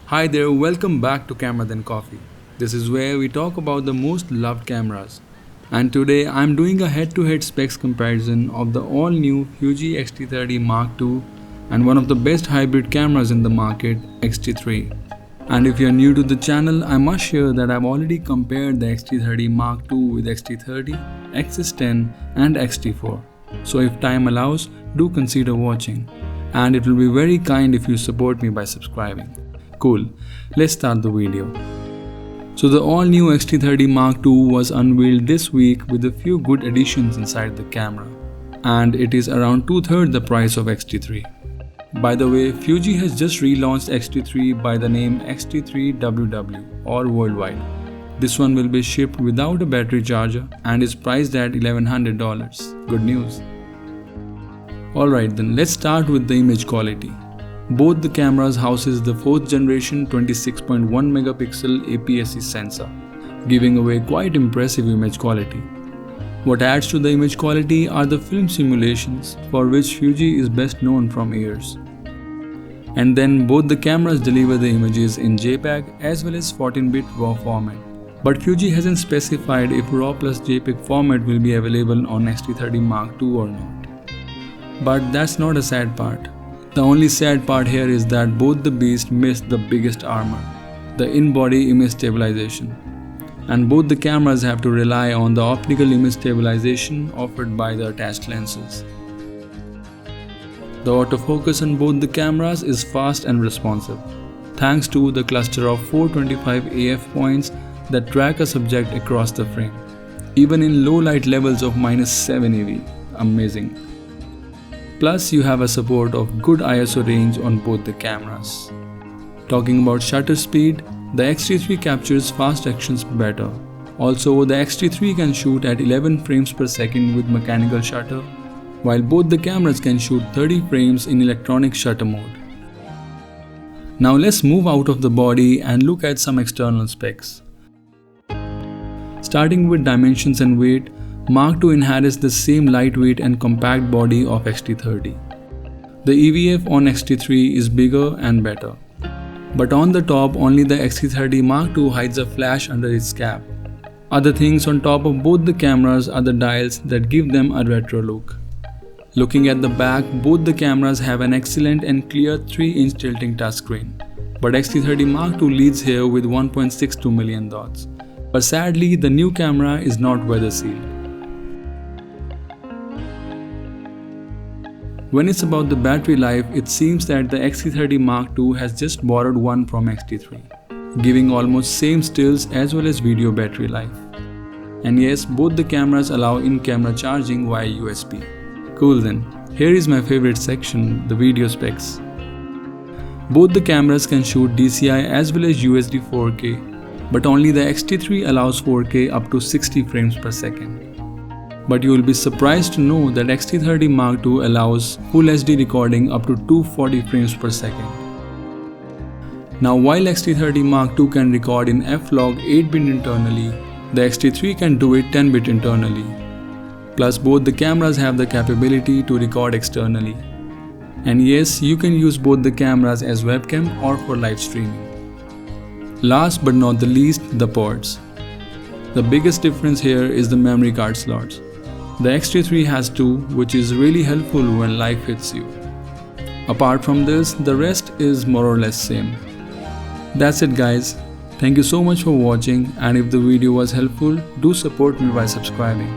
Hi there, welcome back to Camera Then Coffee. This is where we talk about the most loved cameras. And today I'm doing a head-to-head specs comparison of the all-new Fuji XT30 Mark II and one of the best hybrid cameras in the market, XT3. And if you're new to the channel, I must share that I've already compared the XT30 Mark II with XT30, XS10 and XT4. So if time allows, do consider watching. And it will be very kind if you support me by subscribing. Cool, let's start the video. So the all-new XT30 Mark II was unveiled this week with a few good additions inside the camera. And it is around 2/3 the price of XT3. By the way, Fuji has just relaunched XT3 by the name XT3WW or worldwide. This one will be shipped without a battery charger and is priced at $1,100. Good news. Alright then, let's start with the image quality. Both the cameras houses the 4th generation 26.1 megapixel APS-C sensor, giving away quite impressive image quality. What adds to the image quality are the film simulations, for which Fuji is best known from years. And then both the cameras deliver the images in JPEG as well as 14-bit RAW format. But Fuji hasn't specified if RAW plus JPEG format will be available on XT30 Mark II or not. But that's not a sad part. The only sad part here is that both the beasts missed the biggest armor, the in-body image stabilization. And both the cameras have to rely on the optical image stabilization offered by the attached lenses. The autofocus on both the cameras is fast and responsive, thanks to the cluster of 425 AF points that track a subject across the frame, even in low light levels of -7 EV. Amazing. Plus, you have a support of good ISO range on both the cameras. Talking about shutter speed, the XT3 captures fast actions better. Also, the XT3 can shoot at 11 frames per second with mechanical shutter, while both the cameras can shoot 30 frames in electronic shutter mode. Now let's move out of the body and look at some external specs. Starting with dimensions and weight, Mark II inherits the same lightweight and compact body of XT30. The EVF on XT3 is bigger and better. But on the top, only the XT30 Mark II hides a flash under its cap. Other things on top of both the cameras are the dials that give them a retro look. Looking at the back, both the cameras have an excellent and clear 3-inch tilting touchscreen. But XT30 Mark II leads here with 1.62 million dots. But sadly, the new camera is not weather sealed. When it's about the battery life, it seems that the XT30 Mark II has just borrowed one from XT3, giving almost same stills as well as video battery life. And yes, both the cameras allow in-camera charging via USB. Cool then, here is my favorite section, the video specs. Both the cameras can shoot DCI as well as UHD 4K, but only the XT3 allows 4K up to 60 frames per second. But you will be surprised to know that XT30 Mark II allows Full HD recording up to 240 frames per second. Now while XT30 Mark II can record in F-Log 8-bit internally, the XT3 can do it 10-bit internally. Plus both the cameras have the capability to record externally. And yes, you can use both the cameras as webcam or for live streaming. Last but not the least, the ports. The biggest difference here is the memory card slots. The XT3 has 2, which is really helpful when life hits you. Apart from this, the rest is more or less same. That's it guys. Thank you so much for watching, and if the video was helpful, do support me by subscribing.